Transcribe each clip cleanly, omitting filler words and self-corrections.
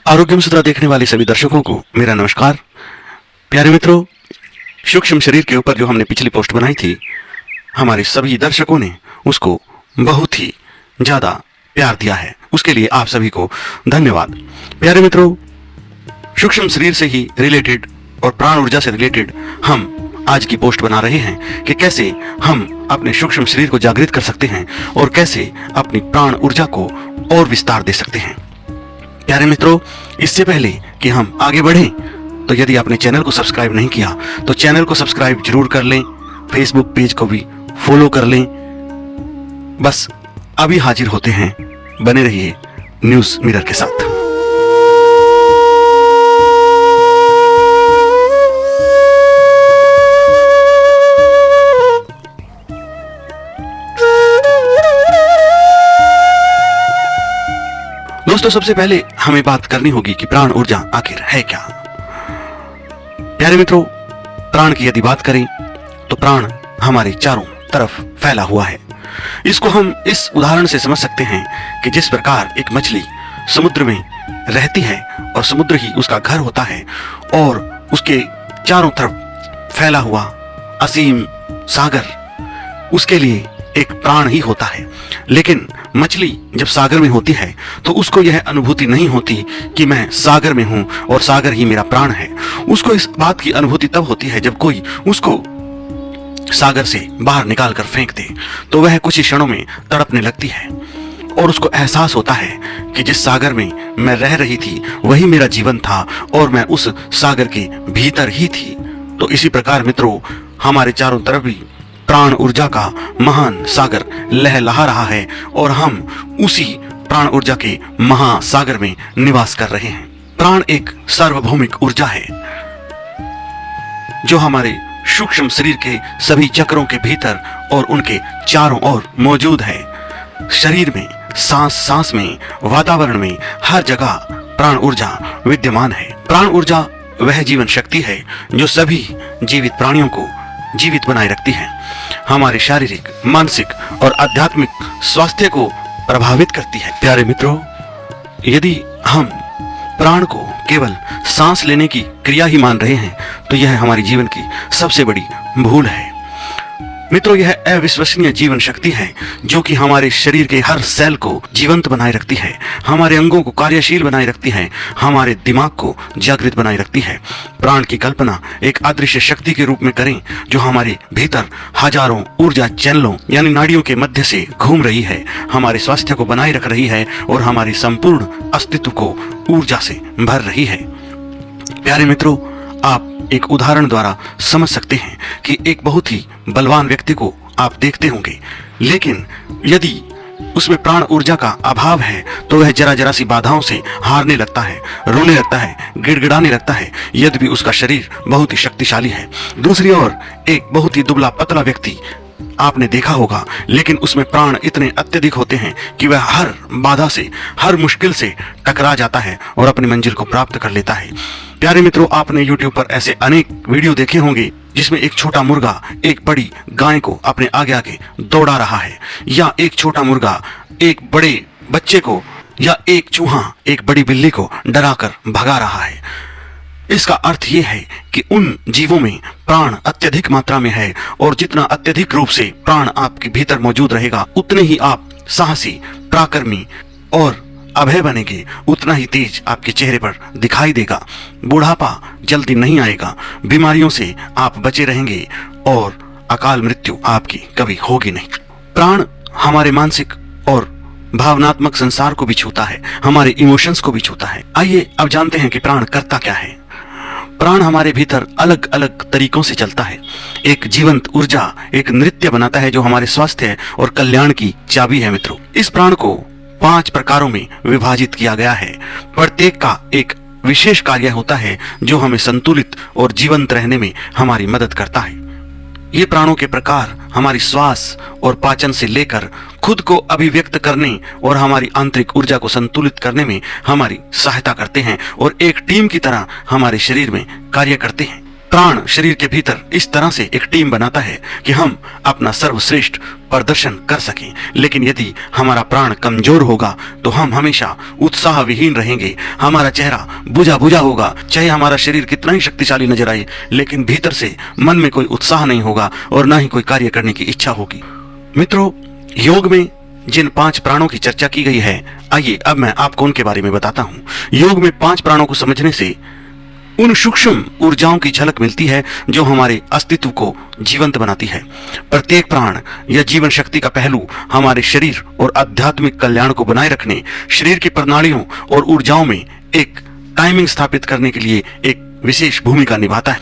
आरोग्यम सूत्रा देखने वाले सभी दर्शकों को मेरा नमस्कार। प्यारे मित्रों, सूक्ष्म शरीर के ऊपर जो हमने पिछली पोस्ट बनाई थी, हमारे सभी दर्शकों ने उसको बहुत ही ज़्यादा प्यार दिया है। उसके लिए आप सभी को धन्यवाद। प्यारे मित्रों, सूक्ष्म शरीर से ही रिलेटेड और प्राण ऊर्जा से रिलेटेड हम आज की पोस्ट बना रहे हैं कि कैसे हम अपने सूक्ष्म शरीर को जागृत कर सकते हैं और कैसे अपनी प्राण ऊर्जा को और विस्तार दे सकते हैं। प्यारे मित्रों, इससे पहले कि हम आगे बढ़ें, तो यदि आपने चैनल को सब्सक्राइब नहीं किया तो चैनल को सब्सक्राइब जरूर कर लें, फेसबुक पेज को भी फॉलो कर लें। बस अभी हाजिर होते हैं, बने रहिए न्यूज़ मिरर के साथ। दोस्तों, सबसे पहले हमें बात करनी होगी कि प्राण ऊर्जा आखिर है क्या। प्यारे मित्रों, प्राण की यदि बात करें तो प्राण हमारे चारों तरफ फैला हुआ है। इसको हम इस उदाहरण से समझ सकते हैं कि जिस प्रकार एक मछली समुद्र में रहती है और समुद्र ही उसका घर होता है और उसके चारों तरफ फैला हुआ असीम सागर उसके लिए एक प्राण ही होता है। लेकिन मछली जब सागर में होती है तो उसको यह अनुभूति नहीं होती कि मैं सागर में हूं और सागर ही मेरा प्राण है। उसको इस बात की अनुभूति तब होती है जब कोई उसको सागर से बाहर निकाल कर फेंक दे, तो वह कुछ ही क्षणों में तड़पने लगती है और उसको एहसास होता है कि जिस सागर में मैं रह रही थी वही मेरा जीवन था और मैं उस सागर के भीतर ही थी। तो इसी प्रकार मित्रों, हमारे चारों तरफ भी प्राण ऊर्जा का महान सागर लहलहा रहा है और हम उसी प्राण ऊर्जा के महासागर में निवास कर रहे हैं। प्राण एक सार्वभौमिक ऊर्जा है जो हमारे सूक्ष्म शरीर के सभी चक्रों के भीतर और उनके चारों ओर मौजूद है। शरीर में, सांस सांस में, वातावरण में, हर जगह प्राण ऊर्जा विद्यमान है। प्राण ऊर्जा वह जीवन शक्ति है जो सभी जीवित प्राणियों को जीवित बनाए रखती है, हमारे शारीरिक, मानसिक और आध्यात्मिक स्वास्थ्य को प्रभावित करती है। प्यारे मित्रों, यदि हम प्राण को केवल सांस लेने की क्रिया ही मान रहे हैं तो यह हमारी जीवन की सबसे बड़ी भूल है। मित्रों, यह अविश्वसनीय जीवन शक्ति है जो कि हमारे शरीर के हर सेल को जीवंत बनाए रखती है, हमारे अंगों को कार्यशील बनाए रखती है, हमारे दिमाग को जागृत बनाए रखती है। प्राण की कल्पना एक अदृश्य शक्ति के रूप में करें जो हमारे भीतर हजारों ऊर्जा चैनलों यानी नाड़ियों के मध्य से घूम रही है, हमारे स्वास्थ्य को बनाए रख रही है और हमारे संपूर्ण अस्तित्व को ऊर्जा से भर रही है। प्यारे मित्रों, आप एक उदाहरण द्वारा समझ सकते हैं कि एक बहुत ही बलवान व्यक्ति को आप देखते होंगे, लेकिन यदि उसमें प्राण ऊर्जा का अभाव है तो वह जरा जरा सी बाधाओं से हारने लगता है, रोने लगता है, गिड़गिड़ाने लगता है, यद्यपि उसका शरीर बहुत ही शक्तिशाली है। दूसरी ओर एक बहुत ही दुबला पतला व्यक्ति आपने देखा होगा, लेकिन उसमें प्राण इतने अत्यधिक होते हैं कि वह हर बाधा से, हर मुश्किल से टकरा जाता है और अपनी मंजिल को प्राप्त कर लेता है। प्यारे मित्रों, आपने YouTube पर ऐसे अनेक वीडियो देखे होंगे जिसमें एक छोटा मुर्गा एक बड़ी गाय को अपने आगे आगे दौड़ा रहा है, या एक छोटा मुर्गा एक बड़े बच्चे को, या एक चूहा एक बड़ी बिल्ली को डराकर भगा रहा है। इसका अर्थ यह है कि उन जीवों में प्राण अत्यधिक मात्रा में है और जितना अत्यधिक रूप से प्राण आपके भीतर मौजूद रहेगा उतने ही आप साहसी, पराक्रमी और अभय बनेंगे, उतना ही तेज आपके चेहरे पर दिखाई देगा। बुढ़ापा जल्दी नहीं आएगा, बीमारियों से आप बचे रहेंगे और अकाल मृत्यु आपकी कभी होगी नहीं। प्राण हमारे मानसिक और भावनात्मक संसार को भी छूता है, हमारे इमोशंस को भी छूता है। आइए अब जानते हैं कि प्राण करता क्या है। प्राण हमारे भीतर अलग अलग तरीकों से चलता है। एक जीवंत ऊर्जा एक नृत्य बनाता है जो हमारे स्वास्थ्य और कल्याण की चाबी है। मित्रों, इस प्राण को 5 प्रकारों में विभाजित किया गया है। प्रत्येक का एक विशेष कार्य होता है जो हमें संतुलित और जीवंत रहने में हमारी मदद करता है। ये प्राणों के प्रकार हमारी श्वास और पाचन से लेकर खुद को अभिव्यक्त करने और हमारी आंतरिक ऊर्जा को संतुलित करने में हमारी सहायता करते हैं और एक टीम की तरह हमारे शरीर में कार्य करते हैं। प्राण शरीर के भीतर इस तरह से एक टीम बनाता है कि हम अपना सर्वश्रेष्ठ प्रदर्शन कर सकें। लेकिन यदि हमारा प्राण कमजोर होगा तो हम हमेशा उत्साह विहीन रहेंगे, हमारा चेहरा बुझा बुझा होगा। चाहे हमारा शरीर कितना ही शक्तिशाली नजर आए, लेकिन भीतर से मन में कोई उत्साह नहीं होगा और ना ही कोई कार्य करने की इच्छा होगी। मित्रों, योग में जिन 5 प्राणों की चर्चा की गई है, आइए अब मैं आपको उनके बारे में बताता हूं। योग में 5 प्राणों को समझने से उन सूक्ष्म ऊर्जाओं की झलक मिलती है जो हमारे अस्तित्व को जीवंत बनाती है। प्रत्येक प्राण या जीवन शक्ति का पहलू हमारे शरीर और आध्यात्मिक कल्याण को बनाए रखने, शरीर की प्रणालियों और ऊर्जाओं में एक टाइमिंग स्थापित करने के लिए एक विशेष भूमिका निभाता है।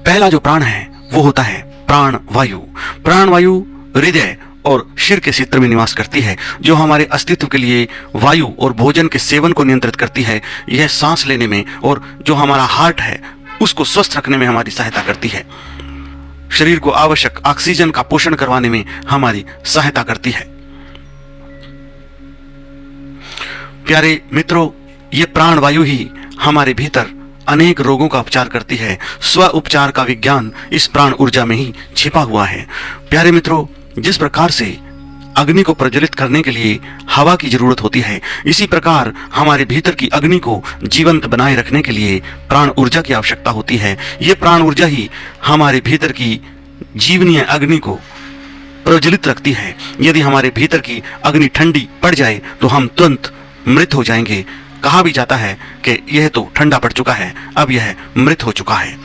पहला जो प्राण है वो होता है प्राण वायु। प्राण वायु हृदय और शिर के क्षेत्र में निवास करती है, जो हमारे अस्तित्व के लिए वायु और भोजन के सेवन को नियंत्रित करती है। यह सांस लेने में और जो हमारा हार्ट है उसको स्वस्थ रखने में हमारी सहायता करती है। शरीर को आवश्यक ऑक्सीजन का पोषण करवाने में हमारी सहायता करती है। प्यारे मित्रों, ये प्राण वायु ही हमारे भीतर अनेक रोगों का उपचार करती है। स्व उपचार का विज्ञान इस प्राण ऊर्जा में ही छिपा हुआ है। प्यारे मित्रों, जिस प्रकार से अग्नि को प्रज्वलित करने के लिए हवा की जरूरत होती है, इसी प्रकार हमारे भीतर की अग्नि को जीवंत बनाए रखने के लिए प्राण ऊर्जा की आवश्यकता होती है। यह प्राण ऊर्जा ही हमारे भीतर की जीवनीय अग्नि को प्रज्वलित रखती है। यदि हमारे भीतर की अग्नि ठंडी पड़ जाए तो हम तुरंत मृत हो जाएंगे। कहा भी जाता है कि यह तो ठंडा पड़ चुका है, अब यह मृत हो चुका है।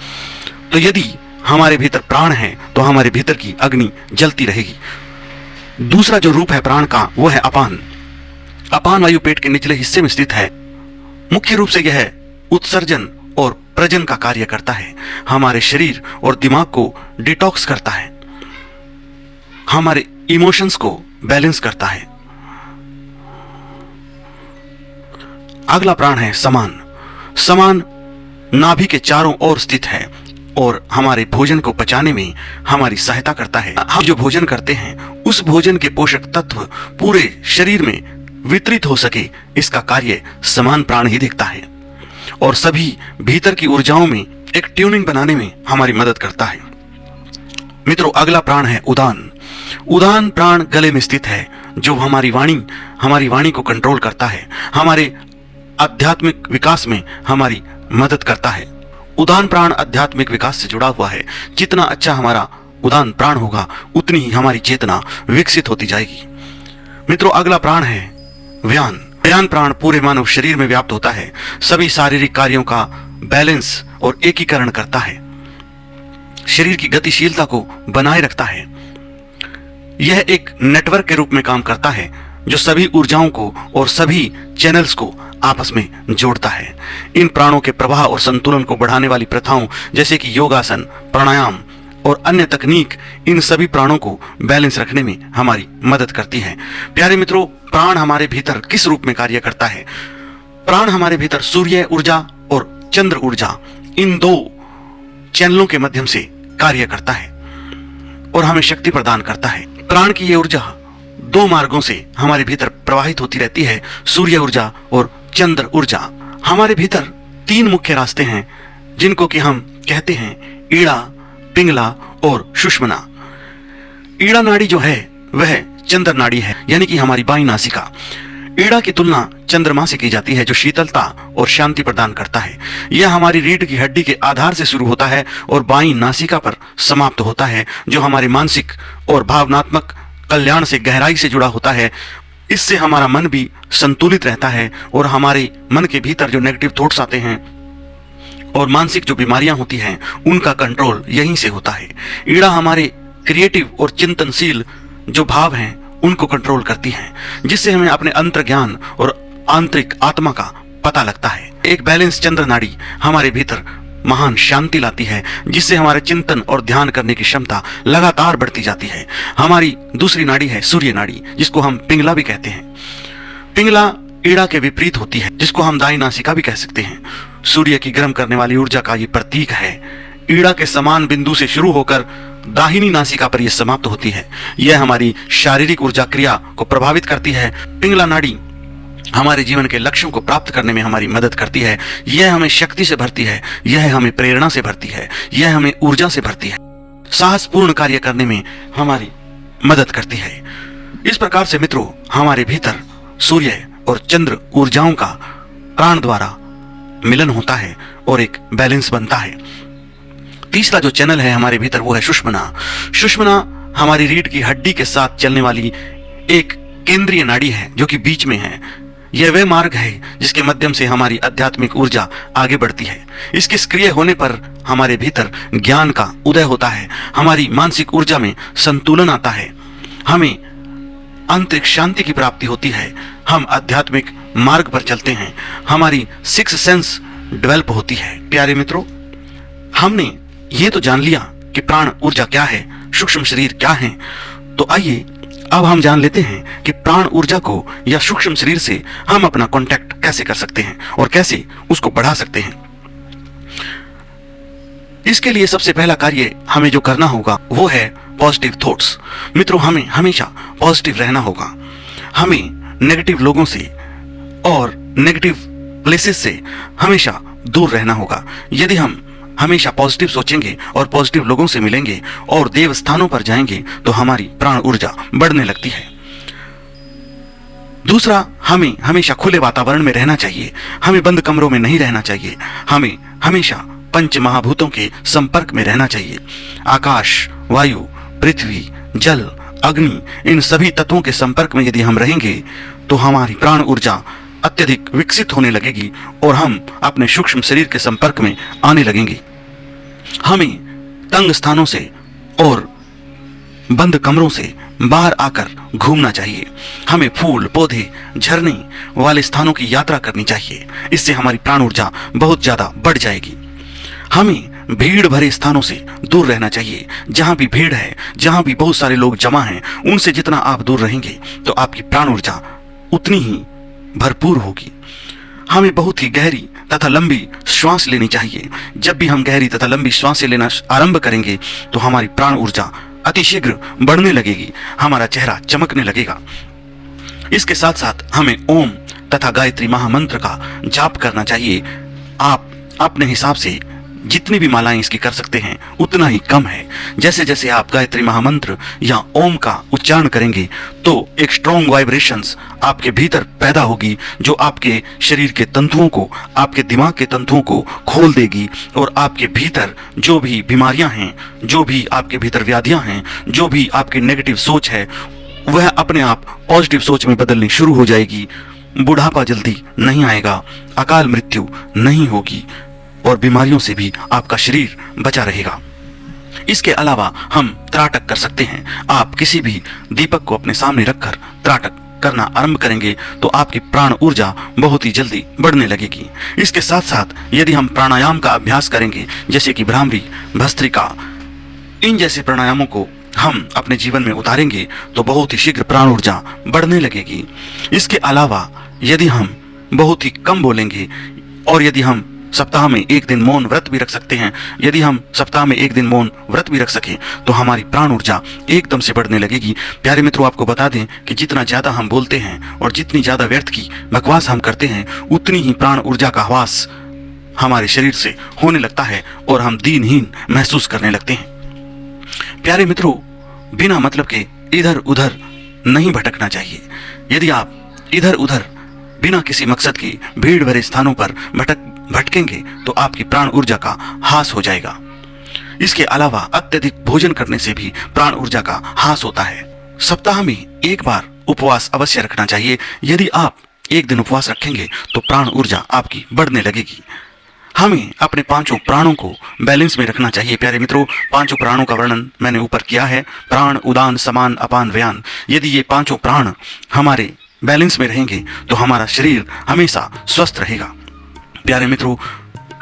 तो यदि हमारे भीतर प्राण है तो हमारे भीतर की अग्नि जलती रहेगी। दूसरा जो रूप है प्राण का वो है अपान। अपान वायु पेट के निचले हिस्से में स्थित है। मुख्य रूप से यह उत्सर्जन और प्रजन का कार्य करता है। हमारे शरीर और दिमाग को डिटॉक्स करता है, हमारे इमोशंस को बैलेंस करता है। अगला प्राण है समान। समान नाभि के चारों ओर स्थित है और हमारे भोजन को पचाने में हमारी सहायता करता है। हम जो भोजन करते हैं उस भोजन के पोषक तत्व पूरे शरीर में वितरित हो सके, इसका कार्य समान प्राण ही देखता है और सभी भीतर की ऊर्जाओं में एक ट्यूनिंग बनाने में हमारी मदद करता है। मित्रों, अगला प्राण है उदान। उदान प्राण गले में स्थित है, जो हमारी वाणी को कंट्रोल करता है, हमारे आध्यात्मिक विकास में हमारी मदद करता है। उदान प्राण आध्यात्मिक विकास से जुड़ा हुआ है। जितना अच्छा हमारा उदान प्राण होगा उतनी ही हमारी चेतना विकसित होती जाएगी। मित्रों, अगला प्राण है व्यान। व्यान प्राण पूरे मानव शरीर में व्याप्त होता है, सभी शारीरिक कार्यों का बैलेंस और एकीकरण करता है, शरीर की गतिशीलता को बनाए रखता है। यह एक नेटवर्क के रूप में काम करता है जो सभी ऊर्जाओं को और सभी चैनल्स को आपस में जोड़ता है। इन प्राणों के प्रवाह और संतुलन को बढ़ाने वाली प्रथाओं जैसे कि योगासन, प्राणायाम और अन्य तकनीक इन सभी प्राणों को बैलेंस रखने में हमारी मदद करती है। प्यारे मित्रों, प्राण हमारे भीतर किस रूप में कार्य करता है? प्राण हमारे भीतर सूर्य ऊर्जा और चंद्र ऊर्जा, इन 2 चैनलों के माध्यम से कार्य करता है और हमें शक्ति प्रदान करता है। प्राण की यह ऊर्जा 2 मार्गों से हमारे भीतर प्रवाहित होती रहती है, सूर्य ऊर्जा और चंद्र ऊर्जा। हमारे भीतर 3 मुख्य रास्ते हैं जिनको कि हम कहते हैं ईड़ा, पिंगला और सुषुम्ना। ईड़ा नाड़ी जो है वह चंद्र नाड़ी है, यानी कि हमारी बाईं नासिका। ईड़ा की तुलना चंद्रमा से की जाती है जो शीतलता और शांति प्रदान करता है। यह हमारी रीढ़ की हड्डी के आधार से शुरू होता है और बाईं नासिका पर समाप्त होता है, जो हमारे मानसिक और भावनात्मक कल्याण से गहराई से जुड़ा होता है। इससे हमारा मन भी संतुलित रहता है और हमारे मन के भीतर जो नेगेटिव थॉट्स आते हैं और मानसिक जो बीमारियां होती हैं उनका कंट्रोल यहीं से होता है। ईड़ा हमारे क्रिएटिव और चिंतनशील जो भाव हैं उनको कंट्रोल करती हैं, जिससे हमें अपने अंतर ज्ञान और आंतरिक आत्मा का पता लगता है। एक बैलेंस चंद्र नाड़ी हमारे भीतर महान शांति लाती है, जिससे हमारे चिंतन और ध्यान करने की क्षमता लगातार बढ़ती जाती है। हमारी दूसरी नाड़ी है सूर्य नाड़ी, जिसको हम पिंगला भी कहते हैं। पिंगला ईड़ा के विपरीत होती है, जिसको हम दाई नासिका भी कह सकते हैं। सूर्य की गर्म करने वाली ऊर्जा का ये प्रतीक है। ईड़ा के समान बिंदु से शुरू होकर दाहिनी नासिका पर यह समाप्त होती है। यह हमारी शारीरिक ऊर्जा क्रिया को प्रभावित करती है। पिंगला नाड़ी हमारे जीवन के लक्ष्यों को प्राप्त करने में हमारी मदद करती है। यह हमें शक्ति से भरती है, यह हमें प्रेरणा से भरती है, यह हमें ऊर्जा से भरती है, साहसपूर्ण कार्य करने में हमारी मदद करती है। इस प्रकार से मित्रों, हमारे भीतर सूर्य और चंद्र ऊर्जाओं का प्राण द्वारा मिलन होता है और एक बैलेंस बनता है। तीसरा जो चैनल है हमारे भीतर वो है सुषुम्ना। सुषुम्ना हमारी रीढ़ की हड्डी के साथ चलने वाली एक केंद्रीय नाड़ी है जो कि बीच में है। यह वह मार्ग है जिसके माध्यम से हमारी आध्यात्मिक ऊर्जा आगे बढ़ती है। इसके सक्रिय होने पर हमारे भीतर ज्ञान का उदय होता है, हमारी मानसिक ऊर्जा में संतुलन आता है, हमें आंतरिक शांति की प्राप्ति होती है, हम आध्यात्मिक मार्ग पर चलते हैं, हमारी सिक्स सेंस डेवलप होती है। प्यारे मित्रों, हमने ये तो जान लिया कि प्राण ऊर्जा क्या है, सूक्ष्म शरीर क्या है। तो आइए अब हम जान लेते हैं कि प्राण ऊर्जा को या सूक्ष्म शरीर से हम अपना कांटेक्ट कैसे कर सकते हैं और कैसे उसको बढ़ा सकते हैं। इसके लिए सबसे पहला कार्य हमें जो करना होगा वो है पॉजिटिव थॉट्स। मित्रों, हमें हमेशा पॉजिटिव रहना होगा। हमें नेगेटिव लोगों से और नेगेटिव प्लेसेस से हमेशा दूर रहना होगा। यदि हम हमेशा पॉजिटिव सोचेंगे और पॉजिटिव लोगों से मिलेंगे और देव स्थानों पर जाएंगे तो हमारी प्राण ऊर्जा बढ़ने लगती है। दूसरा, हमें हमेशा खुले वातावरण में रहना चाहिए, हमें बंद कमरों में नहीं रहना चाहिए, हमें हमेशा पंच महाभूतों के संपर्क में रहना चाहिए। आकाश, वायु, पृथ्वी, जल, अग्नि, इन सभी तत्वों के संपर्क में यदि हम रहेंगे तो हमारी प्राण ऊर्जा अत्यधिक विकसित होने लगेगी और हम अपने सूक्ष्म शरीर के संपर्क में आने लगेंगे। हमें तंग स्थानों से और बंद कमरों से बाहर आकर घूमना चाहिए। हमें फूल, पौधे, झरने वाले स्थानों की यात्रा करनी चाहिए। इससे हमारी प्राण ऊर्जा बहुत ज्यादा बढ़ जाएगी। हमें भीड़ भरे स्थानों से दूर रहना चाहिए। जहां भी भीड़ है, जहां भी बहुत सारे लोग जमा हैं, उनसे जितना आप दूर रहेंगे तो आपकी प्राण ऊर्जा उतनी ही भरपूर होगी। हमें बहुत ही गहरी तथा लंबी श्वास लेनी चाहिए। जब भी हम गहरी तथा लंबी श्वास लेना आरंभ करेंगे तो हमारी प्राण ऊर्जा अतिशीघ्र बढ़ने लगेगी, हमारा चेहरा चमकने लगेगा। इसके साथ साथ हमें ओम तथा गायत्री महामंत्र का जाप करना चाहिए। आप अपने हिसाब से जितनी भी मालाएं इसकी कर सकते हैं उतना ही कम है। जैसे जैसे आप गायत्री महामंत्र या ओम का उच्चारण करेंगे तो एक स्ट्रॉन्ग वाइब्रेशंस आपके भीतर पैदा होगी जो आपके शरीर के तंतुओं को, आपके दिमाग के तंतुओं को खोल देगी और आपके भीतर जो भी बीमारियां हैं, जो भी आपके भीतर व्याधियां हैं, जो भी आपकी नेगेटिव सोच है वह अपने आप पॉजिटिव सोच में बदलनी शुरू हो जाएगी। बुढ़ापा जल्दी नहीं आएगा, अकाल मृत्यु नहीं होगी और बीमारियों से भी आपका शरीर बचा रहेगा। इसके अलावा हम त्राटक कर सकते हैं। आप किसी भी दीपक को अपने सामने रखकर त्राटक करना आरंभ करेंगे तो आपकी प्राण ऊर्जा बहुत ही जल्दी बढ़ने लगेगी। इसके साथ साथ यदि हम प्राणायाम का अभ्यास करेंगे जैसे कि भ्रामरी, भस्त्रिका, इन जैसे प्राणायामों को हम अपने जीवन में उतारेंगे तो बहुत ही शीघ्र प्राण ऊर्जा बढ़ने लगेगी। इसके अलावा यदि हम बहुत ही कम बोलेंगे और यदि हम सप्ताह में एक दिन मौन व्रत भी रख सकते हैं, यदि हम सप्ताह में एक दिन मौन व्रत भी रख सकें तो हमारी प्राण ऊर्जा एकदम से बढ़ने लगेगी। प्यारे मित्रों, आपको बता दें कि जितना ज्यादा हम बोलते हैं और जितनी ज्यादा व्यर्थ की बकवास हम करते हैं उतनी ही प्राण ऊर्जा का ह्रास हमारे शरीर से होने लगता है और हम दीनहीन महसूस करने लगते हैं। प्यारे मित्रों, बिना मतलब के इधर उधर नहीं भटकना चाहिए। यदि आप इधर उधर बिना किसी मकसद की भीड़ भरे स्थानों पर भटकेंगे तो आपकी प्राण ऊर्जा का ह्रास हो जाएगा। इसके अलावा अत्यधिक भोजन करने से भी प्राण ऊर्जा का ह्रास होता है। सप्ताह में एक बार उपवास अवश्य रखना चाहिए। यदि आप एक दिन उपवास रखेंगे तो प्राण ऊर्जा आपकी बढ़ने लगेगी। हमें अपने पांचों प्राणों को बैलेंस में रखना चाहिए। प्यारे मित्रों, पांचों प्राणों का वर्णन मैंने ऊपर किया है। प्राण, उदान, समान, अपान, व्यान। यदि ये पांचों प्राण हमारे बैलेंस में रहेंगे तो हमारा शरीर हमेशा स्वस्थ रहेगा। प्यारे मित्रों,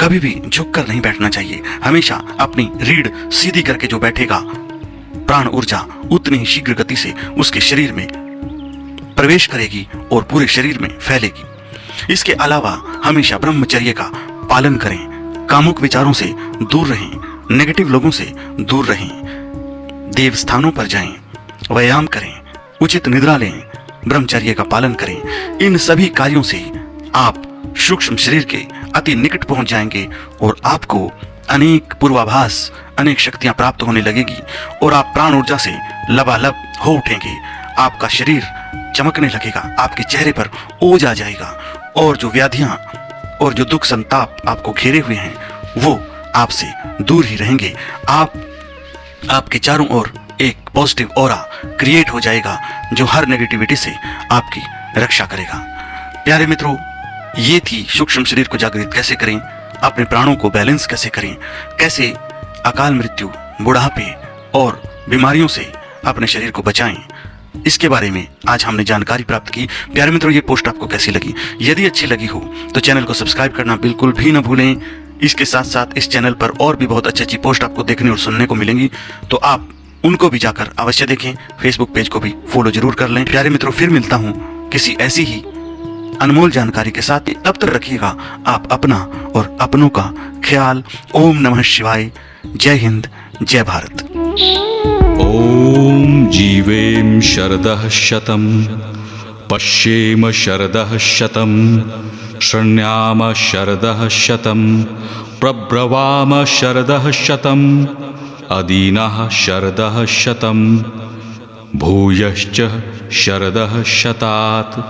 कभी भी झुककर नहीं बैठना चाहिए। हमेशा अपनी रीढ़ सीधी करके जो बैठेगा प्राण ऊर्जा उतनी ही शीघ्र गति से उसके शरीर में प्रवेश करेगी और पूरे शरीर में फैलेगी। इसके अलावा हमेशा ब्रह्मचर्य का पालन करें, कामुक विचारों से दूर रहें, नेगेटिव लोगों से दूर रहें, देव स्थानों पर जाएं, व्यायाम करें, उचित निद्रा लें, ब्रह्मचर्य का पालन करें। इन सभी कार्यों से आप सूक्ष्म शरीर के अति निकट पहुंच जाएंगे और आपको अनेक पूर्वाभास, अनेक शक्तियां प्राप्त होने लगेगी और आप प्राण ऊर्जा से लबालब हो उठेंगे। आपका शरीर चमकने लगेगा, आपके चेहरे पर ओज आ जाएगा और जो व्याधियां और जो दुख संताप आपको घेरे हुए हैं वो आपसे दूर ही रहेंगे। आपके चारों ओर एक पॉजिटिव ऑरा क्रिएट हो जाएगा जो हर नेगेटिविटी से आपकी रक्षा करेगा। प्यारे मित्रों, ये थी सूक्ष्म शरीर को जागृत कैसे करें, अपने प्राणों को बैलेंस कैसे करें, कैसे अकाल मृत्यु, बुढ़ापे और बीमारियों से अपने शरीर को बचाएं। इसके बारे में आज हमने जानकारी प्राप्त की। प्यारे मित्रों, ये पोस्ट आपको कैसी लगी? यदि अच्छी लगी हो तो चैनल को सब्सक्राइब करना बिल्कुल भी न भूलें। इसके साथ साथ इस चैनल पर और भी बहुत अच्छी अच्छी पोस्ट आपको देखने और सुनने को मिलेंगी, तो आप उनको भी जाकर अवश्य देखें। फेसबुक पेज को भी फॉलो जरूर कर लें। प्यारे मित्रों, फिर मिलता हूँ किसी ऐसी ही अनमोल जानकारी के साथ। तब तक रखिएगा आप अपना और अपनों का ख्याल। ओम नमः शिवाय। जय हिंद, जय भारत। ॐ जीवेम शरदः शतम्, पश्येम शरदः शतम्, शृण्याम शरदः शतम्, प्रब्रवाम शरदः शतम्, अदीनः शरदः शतम्, भूयश्च शरदः शतात्।